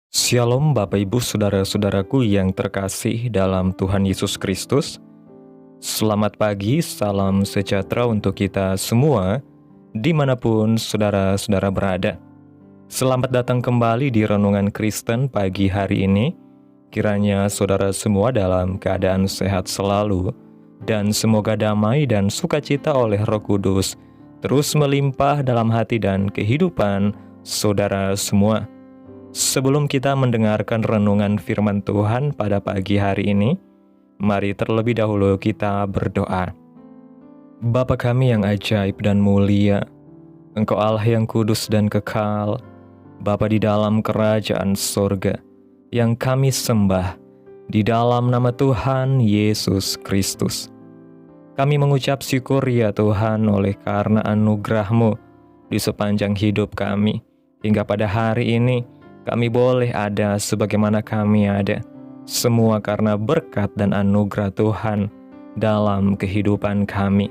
Shalom Bapak Ibu Saudara-saudaraku yang terkasih dalam Tuhan Yesus Kristus. Selamat pagi, salam sejahtera untuk kita semua, dimanapun saudara-saudara berada. Selamat datang kembali di Renungan Kristen pagi hari ini. Kiranya saudara semua dalam keadaan sehat selalu, dan semoga damai dan sukacita oleh Roh Kudus terus melimpah dalam hati dan kehidupan saudara semua. Sebelum kita mendengarkan renungan firman Tuhan pada pagi hari ini, mari terlebih dahulu kita berdoa. Bapa kami yang ajaib dan mulia, Engkau Allah yang kudus dan kekal, Bapa di dalam kerajaan sorga, yang kami sembah di dalam nama Tuhan Yesus Kristus. Kami mengucap syukur ya Tuhan oleh karena anugerah-Mu di sepanjang hidup kami, hingga pada hari ini kami boleh ada sebagaimana kami ada, semua karena berkat dan anugerah Tuhan dalam kehidupan kami.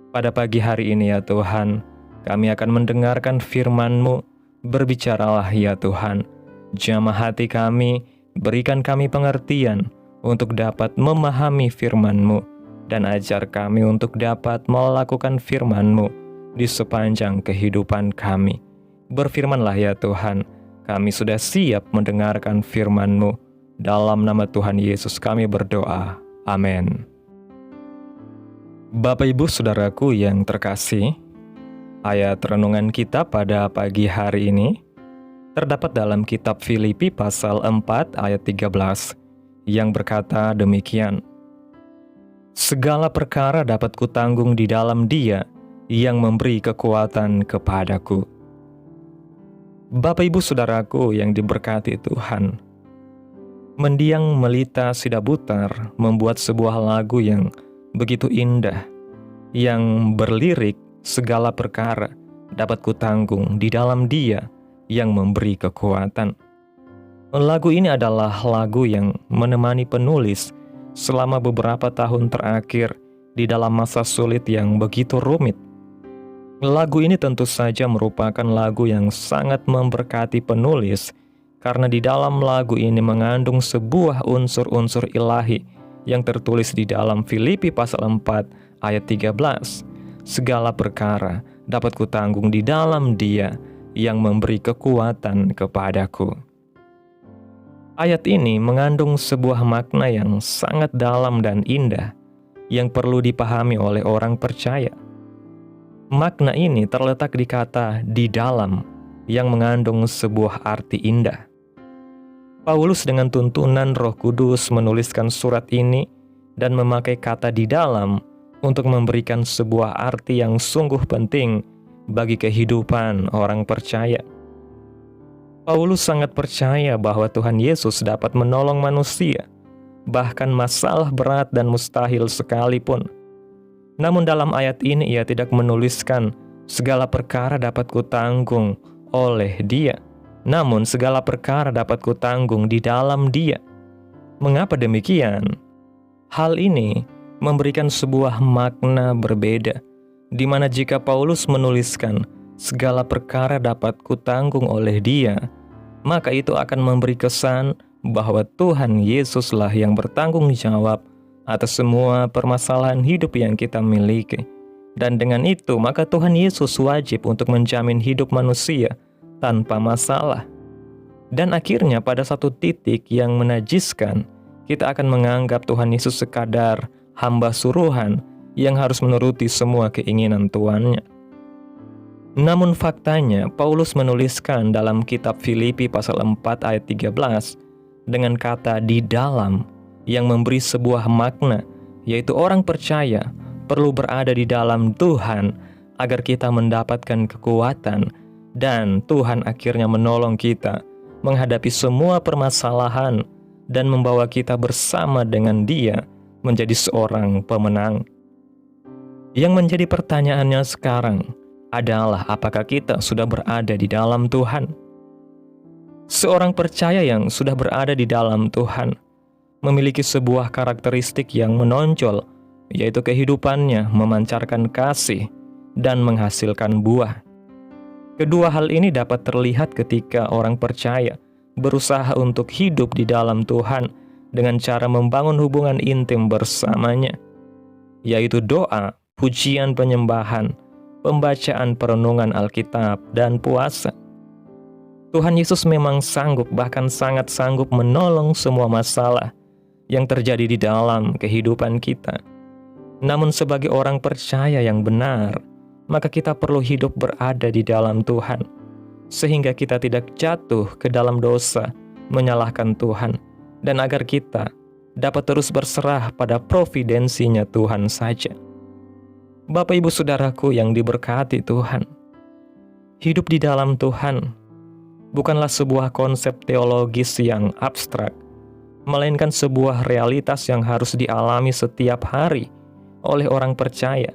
Pada pagi hari ini ya Tuhan, kami akan mendengarkan firman-Mu. Berbicaralah ya Tuhan, jamah hati kami, berikan kami pengertian untuk dapat memahami firman-Mu, dan ajar kami untuk dapat melakukan firman-Mu di sepanjang kehidupan kami. Berfirmanlah ya Tuhan, kami sudah siap mendengarkan firman-Mu. Dalam nama Tuhan Yesus kami berdoa. Amin. Bapak Ibu Saudaraku yang terkasih, ayat renungan kita pada pagi hari ini terdapat dalam kitab Filipi pasal 4 ayat 13 yang berkata demikian. Segala perkara dapat kutanggung di dalam Dia yang memberi kekuatan kepadaku. Bapak Ibu Saudaraku yang diberkati Tuhan, Mendiang Melita Sidabutar membuat sebuah lagu yang begitu indah, yang berlirik segala perkara dapat kutanggung di dalam Dia yang memberi kekuatan. Lagu ini adalah lagu yang menemani penulis selama beberapa tahun terakhir di dalam masa sulit yang begitu rumit. Lagu ini tentu saja merupakan lagu yang sangat memberkati penulis, karena di dalam lagu ini mengandung sebuah unsur-unsur ilahi yang tertulis di dalam Filipi pasal 4 ayat 13. Segala perkara dapat kutanggung di dalam Dia yang memberi kekuatan kepadaku. Ayat ini mengandung sebuah makna yang sangat dalam dan indah yang perlu dipahami oleh orang percaya. Makna ini terletak di kata "di dalam" yang mengandung sebuah arti indah. Paulus dengan tuntunan Roh Kudus menuliskan surat ini dan memakai kata "di dalam" untuk memberikan sebuah arti yang sungguh penting bagi kehidupan orang percaya. Paulus sangat percaya bahwa Tuhan Yesus dapat menolong manusia, bahkan masalah berat dan mustahil sekalipun. Namun dalam ayat ini ia tidak menuliskan segala perkara dapat kutanggung oleh Dia, namun segala perkara dapat kutanggung di dalam Dia. Mengapa demikian? Hal ini memberikan sebuah makna berbeda, di mana jika Paulus menuliskan segala perkara dapat kutanggung oleh Dia, maka itu akan memberi kesan bahwa Tuhan Yesuslah yang bertanggung jawab atas semua permasalahan hidup yang kita miliki. Dan dengan itu, maka Tuhan Yesus wajib untuk menjamin hidup manusia tanpa masalah. Dan akhirnya pada satu titik yang menajiskan, kita akan menganggap Tuhan Yesus sekadar hamba suruhan yang harus menuruti semua keinginan tuannya. Namun faktanya, Paulus menuliskan dalam kitab Filipi pasal 4 ayat 13 dengan kata "di dalam" yang memberi sebuah makna, yaitu orang percaya perlu berada di dalam Tuhan agar kita mendapatkan kekuatan, dan Tuhan akhirnya menolong kita menghadapi semua permasalahan dan membawa kita bersama dengan Dia menjadi seorang pemenang. Yang menjadi pertanyaannya sekarang adalah, apakah kita sudah berada di dalam Tuhan? Seorang percaya yang sudah berada di dalam Tuhan memiliki sebuah karakteristik yang menonjol, yaitu kehidupannya memancarkan kasih dan menghasilkan buah. Kedua hal ini dapat terlihat ketika orang percaya berusaha untuk hidup di dalam Tuhan dengan cara membangun hubungan intim bersamanya, yaitu doa, pujian penyembahan, pembacaan perenungan Alkitab, dan puasa. Tuhan Yesus memang sanggup, bahkan sangat sanggup menolong semua masalah yang terjadi di dalam kehidupan kita. Namun sebagai orang percaya yang benar, maka kita perlu hidup berada di dalam Tuhan, sehingga kita tidak jatuh ke dalam dosa, menyalahkan Tuhan, dan agar kita dapat terus berserah pada providensinya Tuhan saja. Bapak Ibu Saudaraku yang diberkati Tuhan, hidup di dalam Tuhan bukanlah sebuah konsep teologis yang abstrak, melainkan sebuah realitas yang harus dialami setiap hari oleh orang percaya.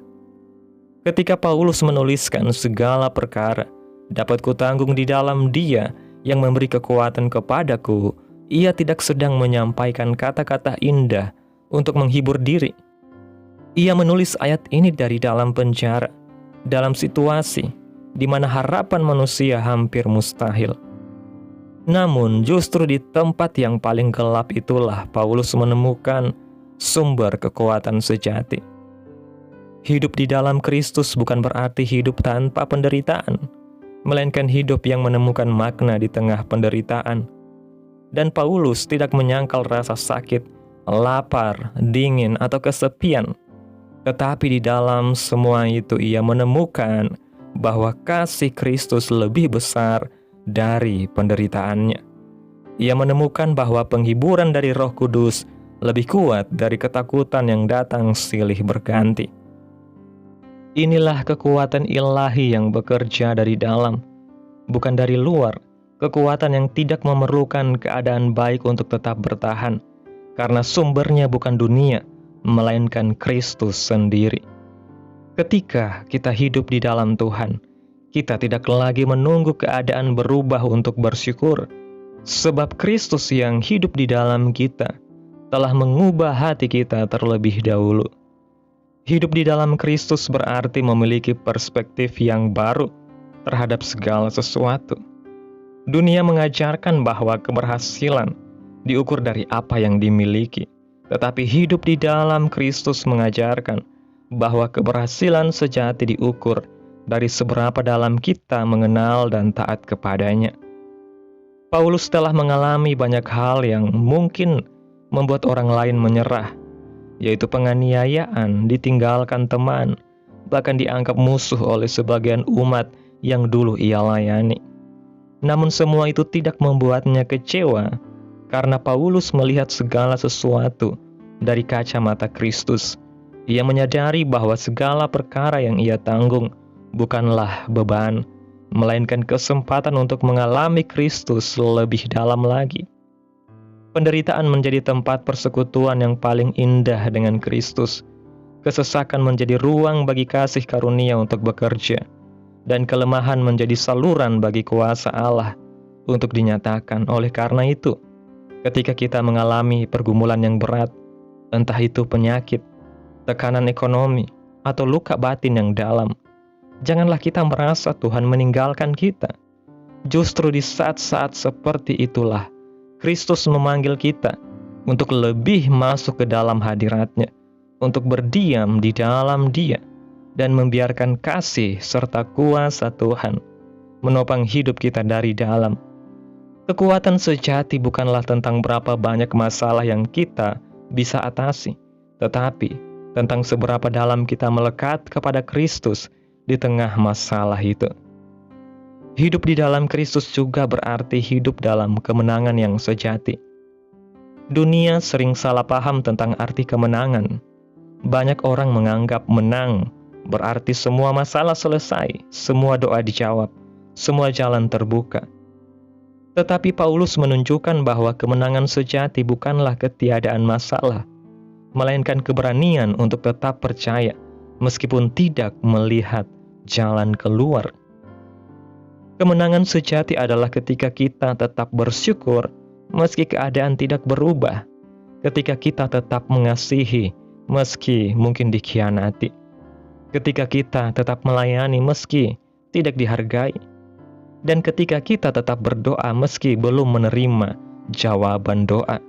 Ketika Paulus menuliskan segala perkara dapat kutanggung di dalam Dia yang memberi kekuatan kepadaku, ia tidak sedang menyampaikan kata-kata indah untuk menghibur diri. Ia menulis ayat ini dari dalam penjara, dalam situasi di mana harapan manusia hampir mustahil. Namun justru di tempat yang paling gelap itulah Paulus menemukan sumber kekuatan sejati. Hidup di dalam Kristus bukan berarti hidup tanpa penderitaan, melainkan hidup yang menemukan makna di tengah penderitaan. Dan Paulus tidak menyangkal rasa sakit, lapar, dingin, atau kesepian. Tetapi di dalam semua itu ia menemukan bahwa kasih Kristus lebih besar dari penderitaannya. Ia menemukan bahwa penghiburan dari Roh Kudus lebih kuat dari ketakutan yang datang silih berganti. Inilah kekuatan ilahi yang bekerja dari dalam, bukan dari luar, kekuatan yang tidak memerlukan keadaan baik untuk tetap bertahan, karena sumbernya bukan dunia, melainkan Kristus sendiri. Ketika kita hidup di dalam Tuhan, kita tidak lagi menunggu keadaan berubah untuk bersyukur, sebab Kristus yang hidup di dalam kita telah mengubah hati kita terlebih dahulu. Hidup di dalam Kristus berarti memiliki perspektif yang baru terhadap segala sesuatu. Dunia mengajarkan bahwa keberhasilan diukur dari apa yang dimiliki, tetapi hidup di dalam Kristus mengajarkan bahwa keberhasilan sejati diukur dari seberapa dalam kita mengenal dan taat kepadanya. Paulus telah mengalami banyak hal yang mungkin membuat orang lain menyerah, yaitu penganiayaan, ditinggalkan teman, bahkan dianggap musuh oleh sebagian umat yang dulu ia layani. Namun semua itu tidak membuatnya kecewa, karena Paulus melihat segala sesuatu dari kacamata Kristus. Ia menyadari bahwa segala perkara yang ia tanggung bukanlah beban, melainkan kesempatan untuk mengalami Kristus lebih dalam lagi. Penderitaan menjadi tempat persekutuan yang paling indah dengan Kristus. Kesesakan menjadi ruang bagi kasih karunia untuk bekerja, dan kelemahan menjadi saluran bagi kuasa Allah untuk dinyatakan. Oleh karena itu, ketika kita mengalami pergumulan yang berat, entah itu penyakit, tekanan ekonomi, atau luka batin yang dalam, janganlah kita merasa Tuhan meninggalkan kita. Justru di saat-saat seperti itulah Kristus memanggil kita untuk lebih masuk ke dalam hadirat-Nya, untuk berdiam di dalam Dia, dan membiarkan kasih serta kuasa Tuhan menopang hidup kita dari dalam. Kekuatan sejati bukanlah tentang berapa banyak masalah yang kita bisa atasi, tetapi tentang seberapa dalam kita melekat kepada Kristus di tengah masalah itu. Hidup di dalam Kristus juga berarti hidup dalam kemenangan yang sejati. Dunia sering salah paham tentang arti kemenangan. Banyak orang menganggap menang berarti semua masalah selesai, semua doa dijawab, semua jalan terbuka. Tetapi Paulus menunjukkan bahwa kemenangan sejati bukanlah ketiadaan masalah, melainkan keberanian untuk tetap percaya meskipun tidak melihat jalan keluar. Kemenangan sejati adalah ketika kita tetap bersyukur meski keadaan tidak berubah, ketika kita tetap mengasihi meski mungkin dikhianati, ketika kita tetap melayani meski tidak dihargai. dan ketika kita tetap berdoa meski belum menerima jawaban doa.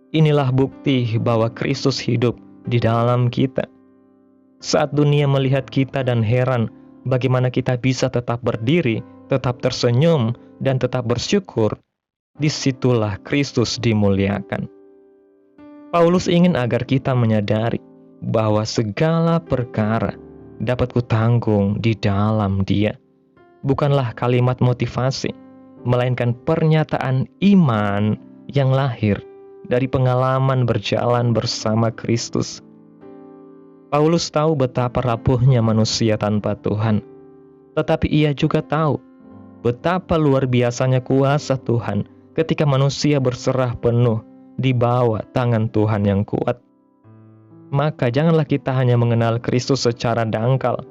Inilah bukti bahwa Kristus hidup di dalam kita. Saat dunia melihat kita dan heran bagaimana kita bisa tetap berdiri, tetap tersenyum, dan tetap bersyukur, disitulah Kristus dimuliakan. Paulus ingin agar kita menyadari bahwa segala perkara dapat kutanggung di dalam Dia. Bukanlah kalimat motivasi, melainkan pernyataan iman yang lahir dari pengalaman berjalan bersama Kristus. Paulus tahu betapa rapuhnya manusia tanpa Tuhan, tetapi ia juga tahu betapa luar biasanya kuasa Tuhan ketika manusia berserah penuh di bawah tangan Tuhan yang kuat. Maka janganlah kita hanya mengenal Kristus secara dangkal,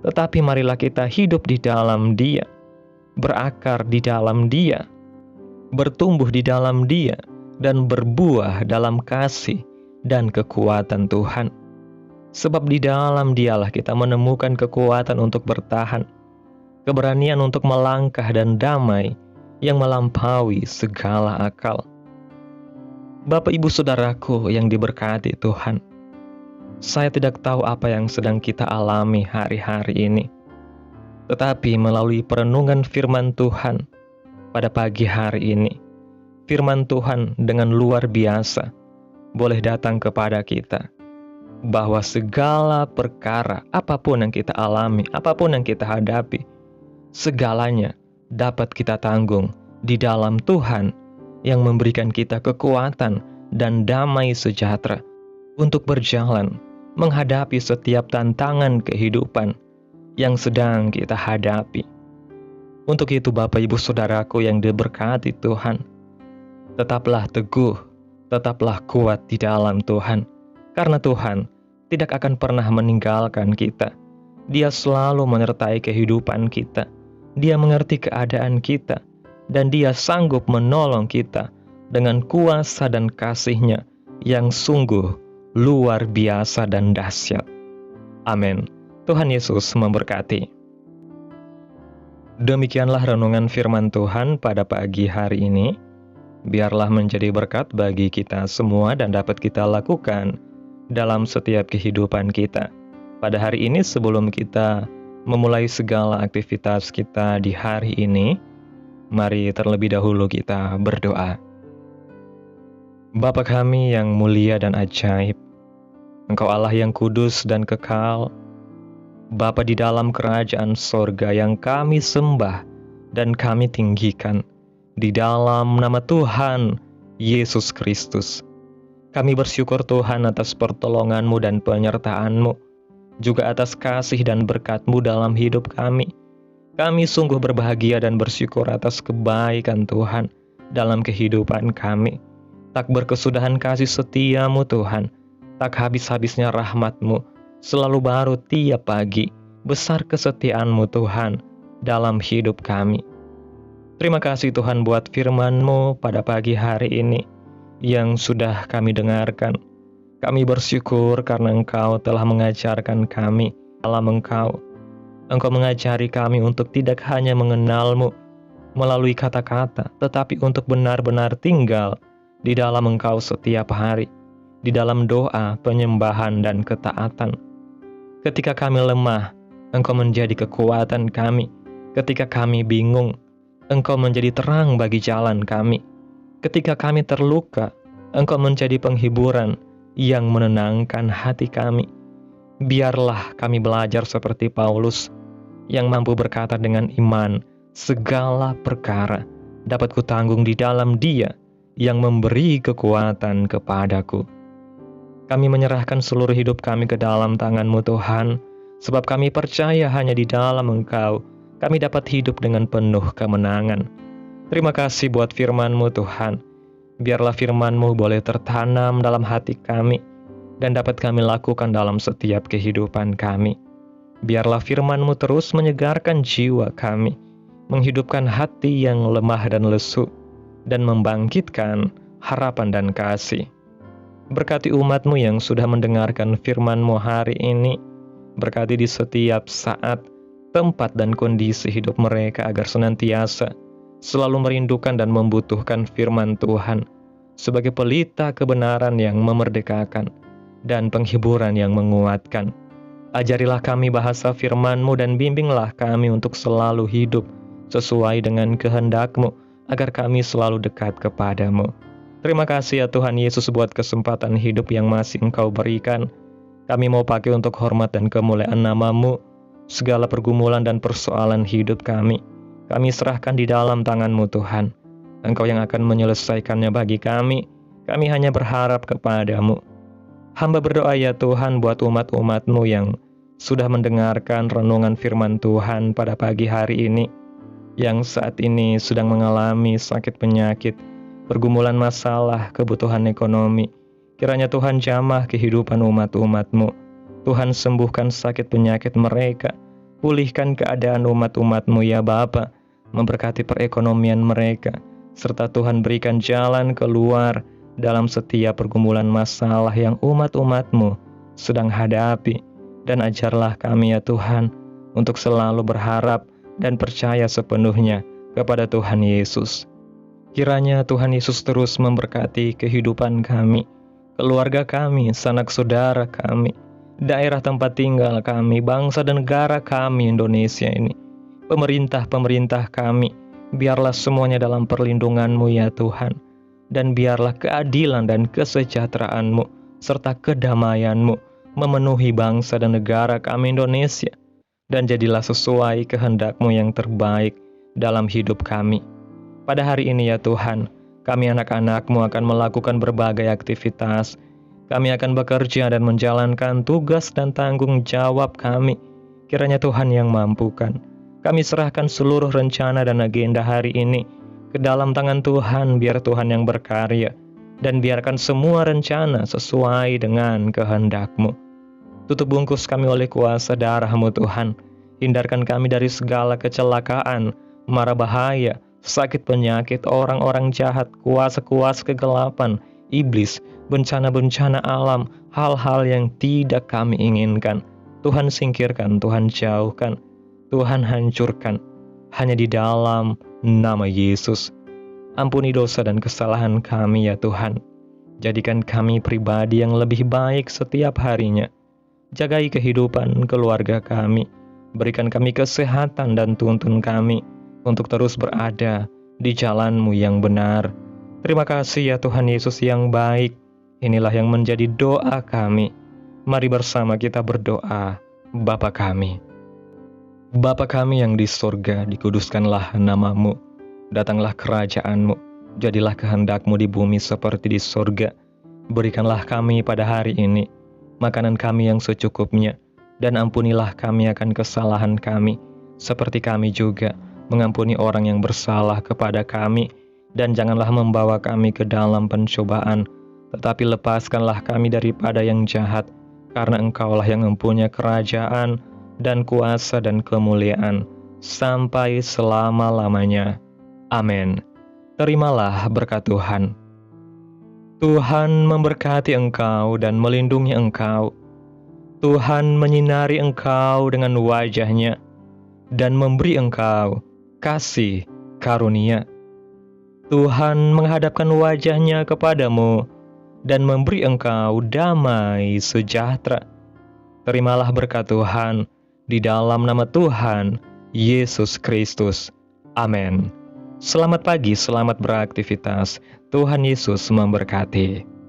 tetapi marilah kita hidup di dalam Dia, berakar di dalam Dia, bertumbuh di dalam Dia, dan berbuah dalam kasih dan kekuatan Tuhan. Sebab di dalam Dialah kita menemukan kekuatan untuk bertahan, keberanian untuk melangkah, dan damai yang melampaui segala akal. Bapak, Ibu, Saudaraku yang diberkati Tuhan, saya tidak tahu apa yang sedang kita alami hari-hari ini. Tetapi melalui perenungan firman Tuhan pada pagi hari ini, firman Tuhan dengan luar biasa boleh datang kepada kita, bahwa segala perkara, apapun yang kita alami, apapun yang kita hadapi, segalanya dapat kita tanggung di dalam Tuhan yang memberikan kita kekuatan dan damai sejahtera untuk berjalan menghadapi setiap tantangan kehidupan yang sedang kita hadapi. Untuk itu Bapak, Ibu, Saudaraku yang diberkati Tuhan, tetaplah teguh, tetaplah kuat di dalam Tuhan, karena Tuhan tidak akan pernah meninggalkan kita. Dia selalu menyertai kehidupan kita. Dia mengerti keadaan kita, dan Dia sanggup menolong kita dengan kuasa dan kasih-Nya yang sungguh luar biasa dan dahsyat. Amin. Tuhan Yesus memberkati. Demikianlah renungan firman Tuhan pada pagi hari ini. Biarlah menjadi berkat bagi kita semua dan dapat kita lakukan dalam setiap kehidupan kita. Pada hari ini, sebelum kita memulai segala aktivitas kita di hari ini, mari terlebih dahulu kita berdoa. Bapa kami yang mulia dan ajaib, Engkau Allah yang kudus dan kekal, Bapa di dalam kerajaan sorga yang kami sembah dan kami tinggikan, di dalam nama Tuhan Yesus Kristus. Kami bersyukur Tuhan atas pertolongan-Mu dan penyertaan-Mu, juga atas kasih dan berkat-Mu dalam hidup kami. Kami sungguh berbahagia dan bersyukur atas kebaikan Tuhan dalam kehidupan kami. Tak berkesudahan kasih setia-Mu Tuhan, tak habis-habisnya rahmat-Mu, selalu baru tiap pagi. Besar kesetiaan-Mu Tuhan dalam hidup kami. Terima kasih Tuhan buat firman-Mu pada pagi hari ini yang sudah kami dengarkan. Kami bersyukur karena Engkau telah mengajarkan kami dalam Engkau. Engkau mengajari kami untuk tidak hanya mengenal-Mu melalui kata-kata, tetapi untuk benar-benar tinggal di dalam Engkau setiap hari, di dalam doa, penyembahan, dan ketaatan. Ketika kami lemah, Engkau menjadi kekuatan kami. Ketika kami bingung, Engkau menjadi terang bagi jalan kami. Ketika kami terluka, Engkau menjadi penghiburan yang menenangkan hati kami. Biarlah kami belajar seperti Paulus, yang mampu berkata dengan iman, segala perkara dapat kutanggung di dalam Dia yang memberi kekuatan kepadaku. Kami menyerahkan seluruh hidup kami ke dalam tangan-Mu Tuhan, sebab kami percaya hanya di dalam Engkau kami dapat hidup dengan penuh kemenangan. Terima kasih buat firman-Mu Tuhan. Biarlah firman-Mu boleh tertanam dalam hati kami dan dapat kami lakukan dalam setiap kehidupan kami. Biarlah firman-Mu terus menyegarkan jiwa kami, menghidupkan hati yang lemah dan lesu, dan membangkitkan harapan dan kasih. Berkati umat-Mu yang sudah mendengarkan firman-Mu hari ini. Berkati di setiap saat tempat dan kondisi hidup mereka agar senantiasa selalu merindukan dan membutuhkan firman Tuhan sebagai pelita kebenaran yang memerdekakan dan penghiburan yang menguatkan. Ajarilah kami bahasa firman-Mu dan bimbinglah kami untuk selalu hidup sesuai dengan kehendak-Mu, agar kami selalu dekat kepada-Mu. Terima kasih ya Tuhan Yesus buat kesempatan hidup yang masih Engkau berikan. Kami mau pakai untuk hormat dan kemuliaan nama-Mu. Segala pergumulan dan persoalan hidup kami serahkan di dalam tangan-Mu Tuhan. Engkau yang akan menyelesaikannya bagi kami. Kami hanya berharap kepada-Mu. Hamba berdoa ya Tuhan buat umat-umat-Mu yang sudah mendengarkan renungan firman Tuhan pada pagi hari ini, yang saat ini sedang mengalami sakit penyakit, pergumulan masalah, kebutuhan ekonomi. Kiranya Tuhan jamah kehidupan umat-umat-Mu. Tuhan sembuhkan sakit penyakit mereka. Pulihkan keadaan umat-umat-Mu ya Bapa. Memberkati perekonomian mereka. Serta Tuhan berikan jalan keluar dalam setiap pergumulan masalah yang umat-umat-Mu sedang hadapi. Dan ajarlah kami ya Tuhan untuk selalu berharap dan percaya sepenuhnya kepada Tuhan Yesus. Kiranya Tuhan Yesus terus memberkati kehidupan kami, keluarga kami, sanak saudara kami, daerah tempat tinggal kami, bangsa dan negara kami Indonesia ini, pemerintah-pemerintah kami, biarlah semuanya dalam perlindungan-Mu ya Tuhan, dan biarlah keadilan dan kesejahteraan-Mu serta kedamaian-Mu memenuhi bangsa dan negara kami Indonesia, dan jadilah sesuai kehendak-Mu yang terbaik dalam hidup kami. Pada hari ini ya Tuhan, kami anak-anak-Mu akan melakukan berbagai aktivitas. Kami akan bekerja dan menjalankan tugas dan tanggung jawab kami. Kiranya Tuhan yang mampukan. Kami serahkan seluruh rencana dan agenda hari ini ke dalam tangan Tuhan, biar Tuhan yang berkarya. Dan biarkan semua rencana sesuai dengan kehendak-Mu. Tutup bungkus kami oleh kuasa darah-Mu Tuhan. Hindarkan kami dari segala kecelakaan, mara bahaya, sakit penyakit, orang-orang jahat, kuasa-kuasa kegelapan, iblis, bencana-bencana alam, hal-hal yang tidak kami inginkan. Tuhan singkirkan, Tuhan jauhkan, Tuhan hancurkan, hanya di dalam nama Yesus. Ampuni dosa dan kesalahan kami ya Tuhan. Jadikan kami pribadi yang lebih baik setiap harinya. Jagai kehidupan keluarga kami. Berikan kami kesehatan dan tuntun kami untuk terus berada di jalan-Mu yang benar. Terima kasih ya Tuhan Yesus yang baik. Inilah yang menjadi doa kami. Mari bersama kita berdoa. Bapa kami. Bapa kami yang di surga, dikuduskanlah nama-Mu. Datanglah kerajaan-Mu. Jadilah kehendak-Mu di bumi seperti di surga. Berikanlah kami pada hari ini makanan kami yang secukupnya. Dan ampunilah kami akan kesalahan kami, seperti kami juga mengampuni orang yang bersalah kepada kami, dan janganlah membawa kami ke dalam pencobaan, tetapi lepaskanlah kami daripada yang jahat, karena Engkaulah yang mempunyai kerajaan, dan kuasa dan kemuliaan, sampai selama-lamanya. Amin. Terimalah berkat Tuhan. Tuhan memberkati engkau dan melindungi engkau. Tuhan menyinari engkau dengan wajah-Nya, dan memberi engkau kasih karunia. Tuhan menghadapkan wajah-Nya kepadamu dan memberi engkau damai sejahtera. Terimalah berkat Tuhan di dalam nama Tuhan Yesus Kristus. Amin. Selamat pagi, selamat beraktivitas. Tuhan Yesus memberkati.